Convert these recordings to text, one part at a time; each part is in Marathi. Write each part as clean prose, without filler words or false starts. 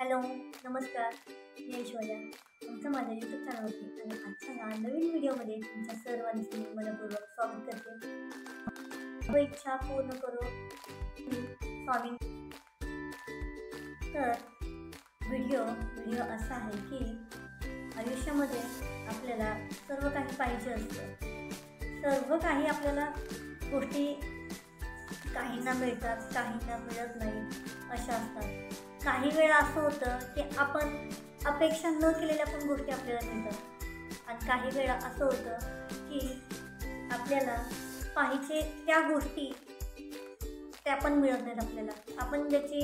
हॅलो, नमस्कार. मी ऐश्वर्या. तुमचं माझ्या यूट्यूब चॅनलवरती आणि आजच्या या नवीन व्हिडिओमध्ये तुमच्या सर्वांचे मी मनपूर्वक स्वागत करते. व इच्छा पूर्ण करो स्वामी. तर व्हिडिओ असा आहे की आयुष्यामध्ये आपल्याला सर्व काही पाहिजे असतं. सर्व काही आपल्याला गोष्टी काहींना मिळतात, काहींना मिळत नाही, अशा असतात. काही वेळा असं होतं की आपण अपेक्षा न केलेल्या पण गोष्टी आपल्याला मिळतात आणि काही वेळा असं होतं की आपल्याला पाहिजे त्या गोष्टी त्या पण मिळत नाहीत आपल्याला. आपण ज्याची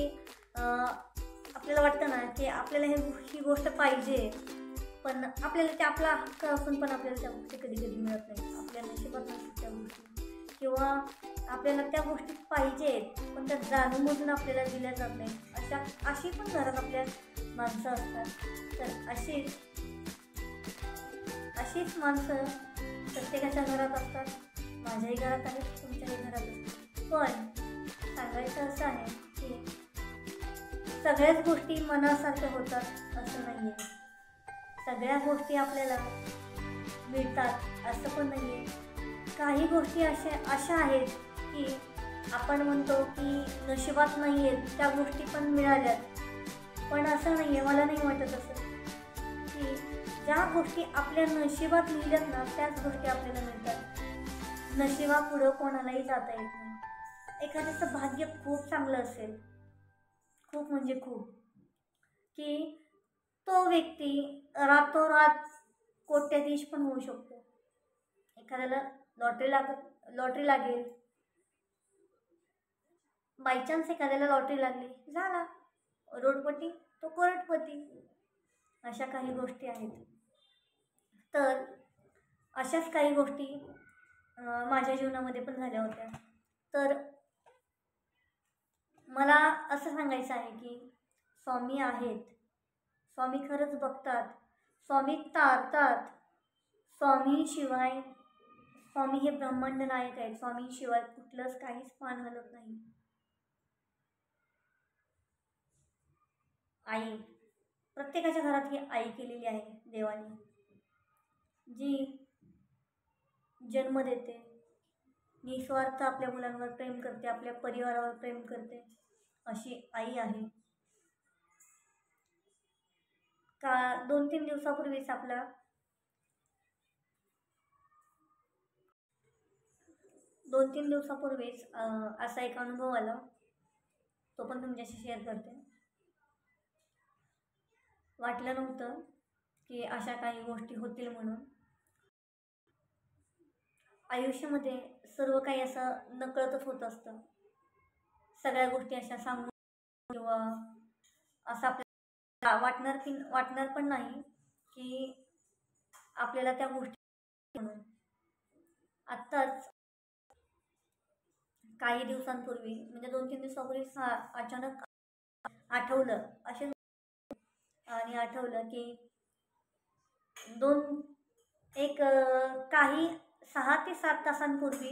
आपल्याला वाटतं ना की आपल्याला ही गोष्ट पाहिजे, पण आपल्याला ते आपला हक्क असून पण आपल्याला त्या गोष्टी कधी कधी मिळत नाही. आपल्याला नशिबात नसतात त्या गोष्टी, किंवा आपल्याला त्या गोष्टी पाहिजेत पण त्या जाणून आपल्याला दिल्या जात नाही. अशी पण घरात आपल्या माणसं असतात. तर अशीच माणसं प्रत्येकाच्या घरात असतात. माझ्याही घरात आहेत, तुमच्याही घरात असतात. पण सांगायचं असं आहे की सगळ्याच गोष्टी मनासारख्या होतात असं नाही आहे. सगळ्या गोष्टी आपल्याला मिळतात असं पण नाही आहे. काही गोष्टी अशा आहेत की आपण म्हणतो की नशिबात नाही आहेत त्या गोष्टी पण मिळाल्यात. पण असं नाही आहे, मला नाही वाटत असं की ज्या गोष्टी आपल्या नशिबात लिहिल्यात ना त्याच गोष्टी आपल्याला मिळतात. नशिबापुढं कोणालाही जाता येत नाही. एखाद्याचं भाग्य खूप चांगलं असेल, खूप म्हणजे खूप, की तो व्यक्ती रातोरात कोट्याधीश पण होऊ शकतो. एखाद्याला लॉटरी लागेल, बायचान्स एखाद्याला लॉटरी लागली, झाला रोडपटी तो करोडपती. अशा काही गोष्टी आहेत. तर अशाच काही गोष्टी माझ्या जीवनामध्ये पण झाल्या होत्या. तर मला असं सांगायचं आहे की स्वामी आहेत, स्वामी खरंच बघतात, स्वामी तारतात. स्वामी हे ब्रह्मांड नायक आहेत. स्वामीशिवाय कुठलंच काहीच पान हलत नाही. आई, प्रत्येकाच्या घरात ही आई केलेली आहे देवाने, जी जन्म देते, निस्वार्थ आपल्या मुलांवर प्रेम करते, आपल्या परिवारावर प्रेम करते, अशी आई आहे. का 2-3 दिवसापूर्वीच असा एक अनुभव आला, तो पण तुमच्याशी शेअर करते. वाटलं नव्हतं की अशा काही गोष्टी होतील म्हणून. आयुष्यामध्ये सर्व काही असं नकळतच होत असतं. सगळ्या गोष्टी अशा सांगून किंवा असं आपल्याला वाटणार पण नाही की आपल्याला त्या गोष्टी म्हणून. आत्ताच काही दिवसांपूर्वी, म्हणजे 2-3 दिवसापूर्वी अचानक आठवलं की काही 6 ते 7 तासांपूर्वी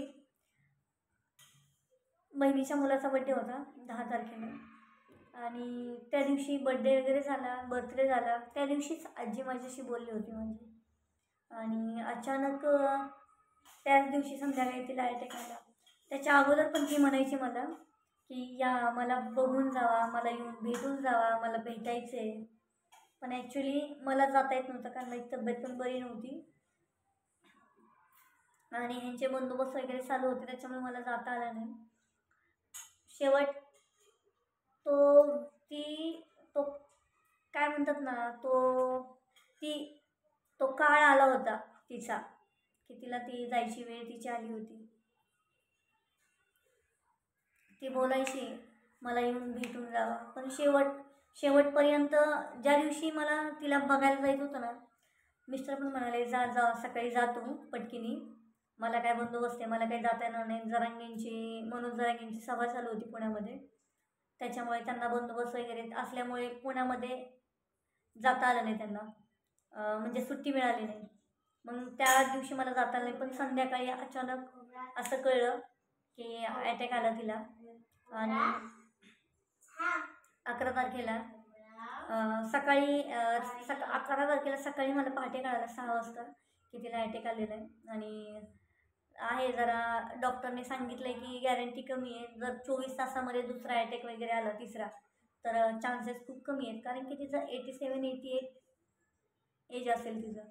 बहिणीच्या मुलाचा बड्डे होता 10 तारखेला. आणि त्या दिवशी बर्थडे झाला. त्या दिवशीच आजी माझ्याशी बोलली होती माझी. आणि अचानक त्याच दिवशी संध्याकाळी तिला अटॅक आला. त्याच्या अगोदर पण ती म्हणायची मला की या मला बघून जावा, मला येऊन भेटून जावा, मला भेटायचे. पण ॲक्च्युली मला जाता येत नव्हतं, कारण माझी तब्येत पण बरी नव्हती आणि ह्यांचे बंदोबस्त वगैरे चालू होते, त्याच्यामुळे मला जाता आलं नाही. शेवट तो काय म्हणतात ना, तो काळ आला होता तिचा, की तिला ती जायची वेळ तिची आली होती. ती बोलायची मला येऊन भेटून जावा, पण शेवटपर्यंत ज्या दिवशी मला तिला बघायला जायचं होतं ना, मिस्टर पण म्हणाले जा सकाळी जातो पटकिनी, मला काय बंदोबस्त आहे, मला काही जाता येणार नाही. मनोज जरांगेंची सभा चालू होती पुण्यामध्ये, त्याच्यामुळे त्यांना बंदोबस्त वगैरे असल्यामुळे पुण्यामध्ये जाता आलं नाही त्यांना, म्हणजे सुट्टी मिळाली नाही. मग त्या दिवशी मला जाता आलं नाही. पण संध्याकाळी अचानक असं कळलं की अटॅक आला तिला. आणि 11 तारखेला सकाळी 11 तारखेला सकाळी मला पहाटे कळालं 6 वाजता की तिला अटॅक आलेला आहे. आणि आहे जरा डॉक्टरने सांगितलं आहे की गॅरंटी कमी आहे. जर 24 तासामध्ये दुसरा अटॅक वगैरे आला तिसरा तर चान्सेस खूप कमी आहेत. कारण की तिचं 87-88 एज असेल, तिचं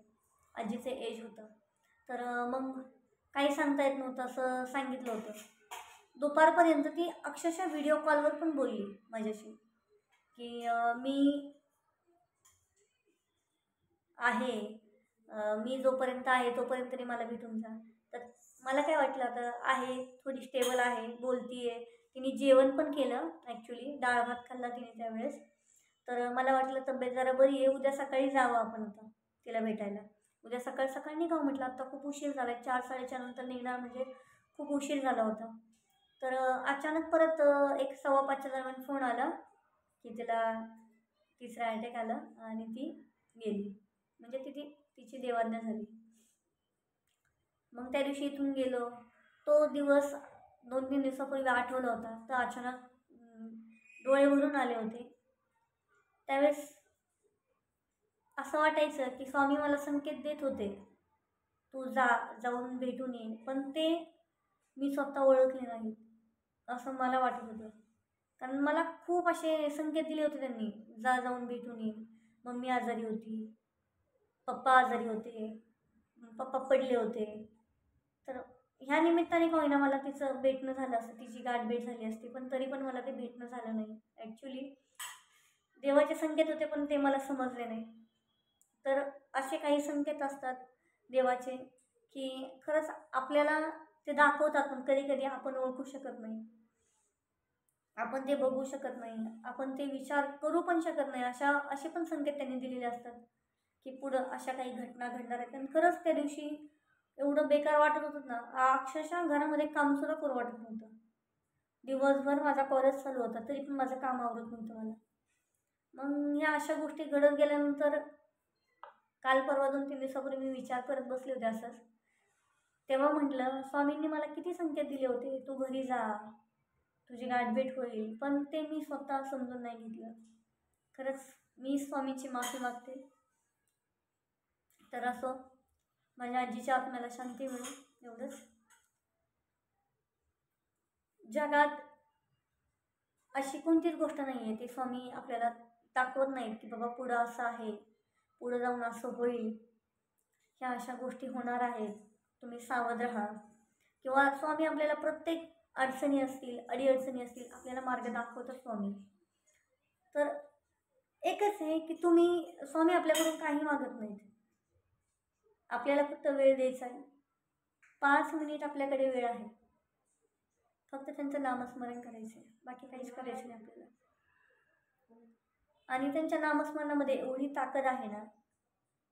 आजीचं एज होतं. तर मग काही सांगता येत नव्हतं असं सांगितलं होतं. दुपारपर्यंत ती अक्षरशः व्हिडिओ कॉलवर पण बोलली माझ्याशी की मी आहे, मी जोपर्यंत आहे तोपर्यंत तरी मला भेटून जा. तर मला काय वाटलं आता आहे थोडी स्टेबल आहे, बोलती आहे. तिने जेवण पण केलं ॲक्च्युली, डाळ भात खाल्ला तिने त्यावेळेस. तर मला वाटलं तब्येत जरा बरी आहे, उद्या सकाळी जावं आपण आता तिला भेटायला. उद्या सकाळ सकाळी निघावं म्हटलं. आता खूप उशीर झाला आहे, 4-4:30 नंतर निघणार म्हणजे खूप उशीर झाला होता. तर अचानक परत 1-1:15च्या दरम्यान फोन आला की तिला तिसरा अटॅक आला आणि ती गेली. म्हणजे तिची देवाज्ञा झाली. मग त्या दिवशी इथून गेलो. तो दिवस 2-3 दिवसापूर्वी आठवला होता. तर अचानक डोळे भरून आले होते. त्यावेळेस असं वाटायचं की स्वामी मला संकेत देत होते, तू जाऊन भेटून ये. पण ते मी स्वतः ओळखले नाही असं मला वाटत होतं. कारण मला खूप असे संकेत दिले होते त्यांनी, जाऊन भेटून ये. मम्मी आजारी होती, पप्पा आजारी होते, पप्पा पडले होते. तर ह्या निमित्ताने का होईना मला तिचं भेटणं झालं असतं, तिची गाठभेट झाली असती. पण तरी पण मला ते भेटणं झालं नाही. ॲक्च्युली देवाचे संकेत होते पण ते मला समजले नाही. तर असे काही संकेत असतात देवाचे की खरंच आपल्याला ते दाखवतात, पण कधी कधी आपण ओळखू शकत नाही, आपण ते बघू शकत नाही, आपण ते विचार करू पण शकत नाही. असे पण संकेत त्यांनी दिलेले असतात की पुढं अशा काही घटना घडणार आहेत. आणि खरंच त्या दिवशी एवढं बेकार वाटत होतं ना, अक्षरशः घरामध्ये कामसुद्धा करू वाटत नव्हतं. दिवसभर माझा कॉलेज चालू होता तरी पण माझं काम आवडत नव्हतं मला. मग या अशा गोष्टी घडत गेल्यानंतर काल परवा 2-3 दिवसापूर्वी मी विचार करत बसले होते असंच. तेव्हा म्हटलं स्वामींनी मला किती संकेत दिले होते, तू घरी जा, तुझी गाठभेट होईल. पण ते मी स्वतः समजून नाही घेतलं. खरंच मी स्वामींची माफी मागते. तर असो, माझ्या आजीच्या आत्म्याला शांती मिळेल एवढंच. जगात अशी कोणतीच गोष्ट नाही आहे ती स्वामी आपल्याला दाखवत नाहीत की बाबा पुढं असं आहे, पुढं जाऊन असं होईल, ह्या अशा गोष्टी होणार आहेत, तुम्ही सावध राहा. किंवा स्वामी आपल्याला प्रत्येक अडचणी असतील, अडीअडचणी असतील, आपल्याला मार्ग दाखवतात स्वामी. तर एकच आहे की स्वामी आपल्याकडून काही मागत नाहीत, आपल्याला फक्त वेळ द्यायचा आहे. 5 मिनिट आपल्याकडे वेळ आहे, फक्त त्यांचं नामस्मरण करायचं आहे, बाकी काहीच करायचं नाही आपल्याला. आणि त्यांच्या नामस्मरणामध्ये एवढी ताकद आहे ना,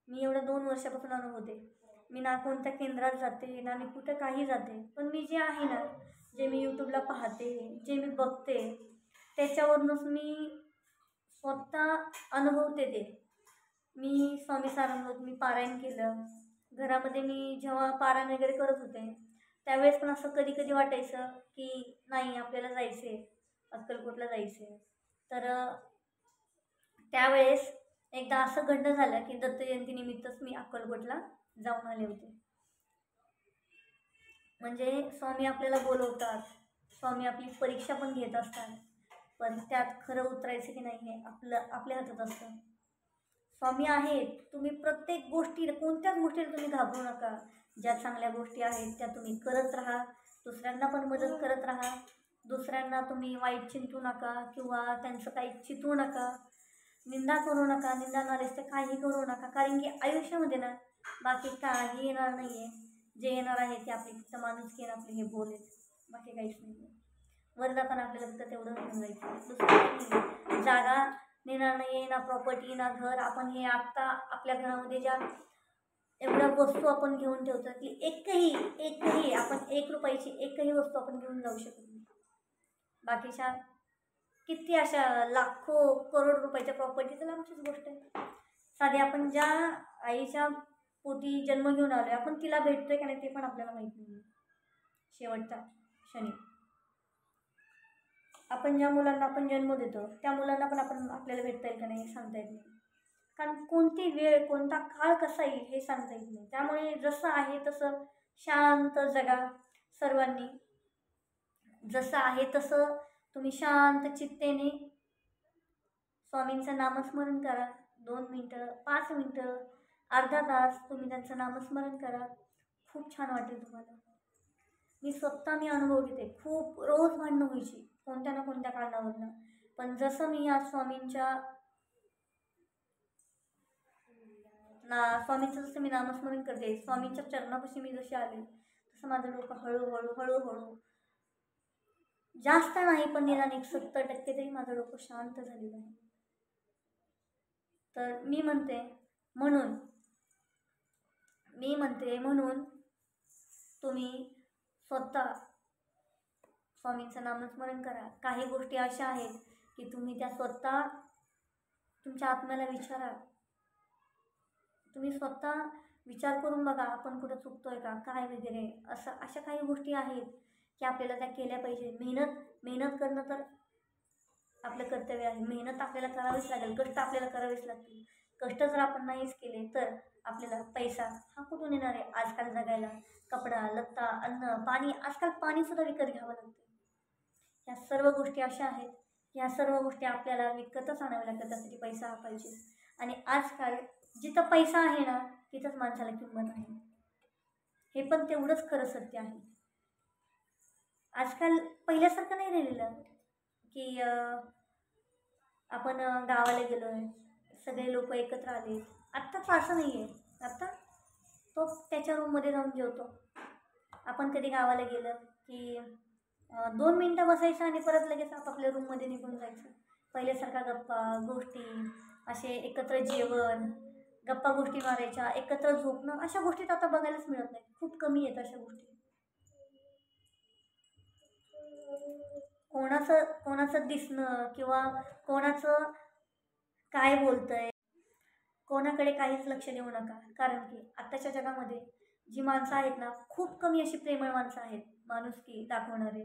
मी एवढं 2 वर्षापासून अनुभवते. मी ना कोणत्या केंद्रात जाते ना मी कुठं काही जाते, पण मी जे आहे ना, जे मी यूट्यूबला पाहते, जे मी बघते, त्याच्यावरूनच मी स्वतः अनुभवते ते. मी स्वामी सारामृत मी पारायण केलं घरामध्ये. मी जेव्हा पारायण वगैरे करत होते त्यावेळेस पण असं कधी कधी वाटायचं की नाही आपल्याला जायचं आहे, अक्कलकोटला जायचं आहे. तर त्यावेळेस एकदा असं घडणं झालं की दत्त जयंतीनिमित्तच मी अक्कलकोटला जाऊन आले होते. म्हणजे स्वामी आपल्याला बोलवतात, स्वामी आपली परीक्षा पण घेत असतात, पण त्यात खरं उतरायचं की नाही हे आपल्या हातात असतं. स्वामी आहेत, तुम्ही प्रत्येक गोष्टी, कोणत्याच गोष्टीला तुम्ही घाबरू नका. ज्या चांगल्या गोष्टी आहेत त्या तुम्ही करत राहा, दुसऱ्यांना पण मदत करत राहा. दुसऱ्यांना तुम्ही वाईट चिंतू नका किंवा त्यांचं काही चितवू नका, निंदा करू नका. निंदा नालेस ते काही करू नका. कारण की आयुष्यामध्ये ना बाकी काही येणार नाही आहे. जे येणार आहे ते आपली फक्त माणुसकी आणि आपले हे बोल आहेत, बाकी काहीच नाही आहे. वरदा पण आपल्याला फक्त तेवढं घेऊन जायचं, दुसरं काही नाही. जागा नेणार नाही आहे, ना प्रॉपर्टी ना घर. आपण हे आत्ता आपल्या घरामध्ये ज्या एवढ्या वस्तू आपण घेऊन ठेवतो की एकही आपण 1 रुपयाची एकही वस्तू आपण घेऊन जाऊ शकत नाही. बाकीच्या किती अशा लाखो करोड रुपयाच्या प्रॉपर्टी तर आमचीच गोष्ट आहे. साधी आपण ज्या आईच्या पोटी जन्म घेऊन आलोय आपण तिला भेटतोय का नाही ते पण आपल्याला माहीत नाही शेवटच्या क्षणी. आपण ज्या मुलांना आपण जन्म देतो त्या मुलांना पण आपल्याला भेटता येईल का नाही हे सांगता येत नाही. कारण कोणती वेळ कोणता काळ कसा येईल हे सांगता येत नाही. त्यामुळे जसं आहे तसं शांत जगा सर्वांनी. जसं आहे तसं तुम्ही शांत चित्तेने स्वामींचं नामस्मरण करा. 2 मिनटं, 5 मिनटं, अर्धा तास तुम्ही त्यांचं नामस्मरण करा. खूप छान वाटेल तुम्हाला. मी अनुभव घेते. खूप रोज भांडणं व्हायची कोणत्या ना कोणत्या कारणावरनं. पण जसं मी या स्वामींचं जसं मी नामस्मरण करते, स्वामींच्या चरणापाशी मी जशी आले तसं माझं डोकं हळूहळू हळूहळू, जास्त नाही पण निदान 70% तरी माझं डोकं शांत झालेलं आहे. तर मी म्हणते म्हणून तुम्ही स्वतः स्वामींचं नामस्मरण करा. काही गोष्टी अशा आहेत की तुम्ही त्या स्वतः तुमच्या आत्म्याला विचारा. तुम्ही स्वतः विचार करून बघा आपण कुठं चुकतोय का काय वगैरे. अशा काही गोष्टी आहेत की आपल्याला त्या केल्या पाहिजे. मेहनत करणं तर आपलं कर्तव्य आहे. मेहनत आपल्याला करावीच लागेल. कष्ट आपल्याला करावेच लागतील. कष्ट जर आपण नाहीच केले तर आपल्याला पैसा हा कुठून येणार आहे. आजकाल जगायला कपडा लत्ता अन्न पाणी, आजकाल पाणीसुद्धा विकत घ्यावं लागतं. ह्या सर्व गोष्टी अशा आहेत. ह्या सर्व गोष्टी आपल्याला विकतच आणाव्या लागतात. त्यासाठी पैसा हा पाहिजे. आणि आजकाल जिथं पैसा आहे ना तिथंच माणसाला किंमत आहे. हे पण तेवढंच खरं सत्य आहे. आजकाल पहिल्यासारखं नाही राहिलेलं की आपण गावाला गेलो आहे सगळे लोक एकत्र आले. आत्ताच असं नाही आहे. आत्ता तो त्याच्या रूममध्ये जाऊन जेवतो. आपण कधी गावाला गेलं की 2 मिनटं बसायचं आणि परत लगेच आपापल्या रूममध्ये निघून जायचं. पहिल्यासारखा गप्पा गोष्टी असे एकत्र जेवण गप्पा गोष्टी मारायच्या एकत्र झोपणं अशा गोष्टीत आता बघायलाच मिळत नाही. खूप कमी आहेत अशा गोष्टी. कोणाचं दिसणं किंवा कोणाचं काय बोलतंय कोणाकडे काहीच लक्ष देऊ नका. कारण की आत्ताच्या जगामध्ये जी माणसं आहेत ना खूप कमी अशी प्रेमळ माणसं आहेत. माणुसकी दाखवणारे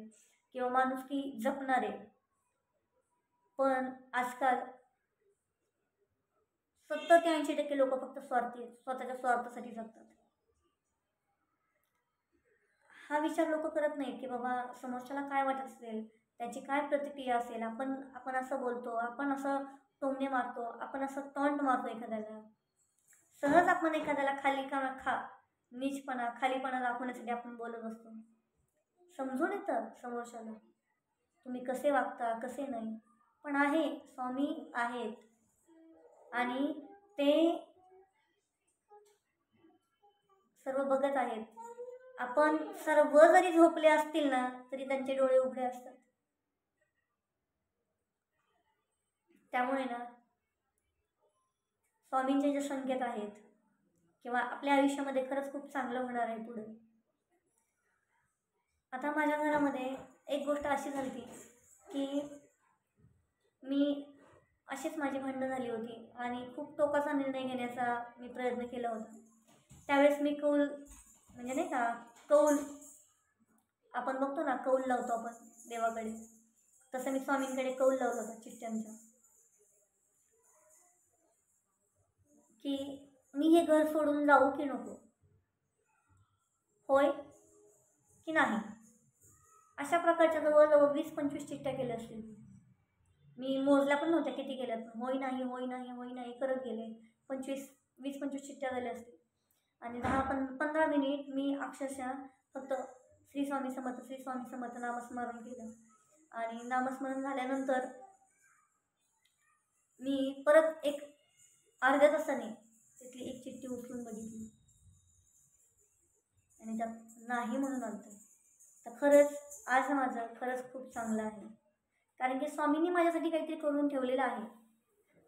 किंवा माणुसकी जपणारे. पण आजकाल 70 ते 80% लोक फक्त स्वार्थी आहेत. स्वतःच्या स्वार्थासाठी जगतात. हा विचार लोक करत नाहीत की बाबा समोरच्याला काय वाटत असेल त्याची काय प्रतिक्रिया असेल. आपण असं बोलतो आपण असं टोमणे मारतो आपण असं टॉन्ट मारतो एखाद्याला. सहज आपण एखाद्याला नीचपणा खालीपणा दाखवण्यासाठी आपण बोलत असतो. समजून येतं समोरच्याला तुम्ही कसे वागता कसे नाही. पण आहे स्वामी आहेत आणि ते सर्व बघत आहेत. आपण सर्व जरी झोपले असतील ना तरी त्यांचे डोळे उघडे असतात. त्यामुळे ना स्वामींचे जे संकेत आहेत किंवा आपल्या आयुष्यामध्ये खरंच खूप चांगलं होणार आहे पुढे. आता माझ्या घरामध्ये एक गोष्ट अशी झाली की अशीच माझी भांडणं झाली होती आणि खूप टोकाचा निर्णय घेण्याचा मी प्रयत्न केला होता. त्यावेळेस मी कौल म्हणजे नाही का कौल आपण बघतो ना कौल लावतो आपण देवाकडे तसं मी स्वामींकडे कौल लावला होता चिठ्ठ्यांचा की मी हे घर सोडून जाऊ की नको. होय की नाही अशा प्रकारच्या जवळजवळ 20-25 चिठ्ठ्या केल्या असतील. मी मोजल्या पण नव्हत्या किती केल्यात. होय नाही करत गेले. 20-25 चिठ्ठ्या झाल्या असतील. आणि 10-15 मिनिट मी अक्षरशः फक्त श्री स्वामी समर्थ नामस्मरण केलं. आणि नामस्मरण झाल्यानंतर मी परत एक अर्ध्या तासाने तिथली एक चिठ्ठी उचलून बघितली आणि त्यात नाही म्हणून आलं. तर खरंच आज माझं खरंच खूप चांगलं आहे. कारण की स्वामींनी माझ्यासाठी काहीतरी करून ठेवलेलं आहे.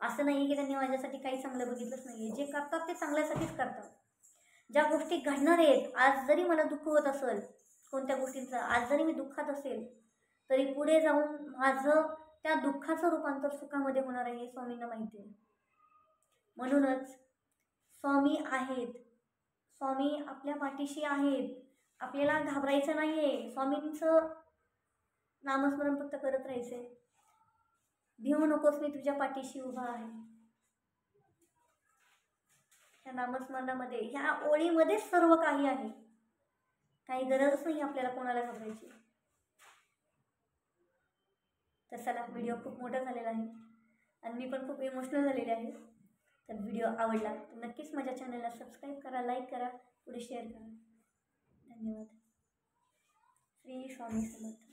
असं नाही की त्यांनी माझ्यासाठी काही चांगलं बघितलंच नाही आहे. जे करतात ते चांगल्यासाठीच करतात. ज्या गोष्टी घडणार आहेत आज जरी मला दुःख होत असेल कोणत्या गोष्टींचं आज जरी मी दुःखात असेल तरी पुढे जाऊन माझं त्या दुःखाचं रूपांतर सुखामध्ये होणार आहे हे स्वामींना माहिती आहे. म्हणूनच स्वामी आहेत. स्वामी आपल्या पाठीशी आहेत. आपल्याला घाबरायचं नाही आहे. स्वामींचं नामस्मरण फक्त करत राहायचे. भिवू नकोस, मी तुझ्या पाठीशी उभा आहे. ह्या नामस्मरणामध्ये, ह्या ओळीमध्येच सर्व काही आहे. काही गरजच नाही आपल्याला कोणाला घाबरायची. तर चला, व्हिडिओ खूप मोठा झालेला आहे आणि मी पण खूप इमोशनल झालेले आहे. तर व्हिडिओ आवडला तर नक्कीच माझ्या चॅनलला सबस्क्राईब करा, लाईक करा, पुढे शेअर करा. धन्यवाद. श्री स्वामी समर्थ.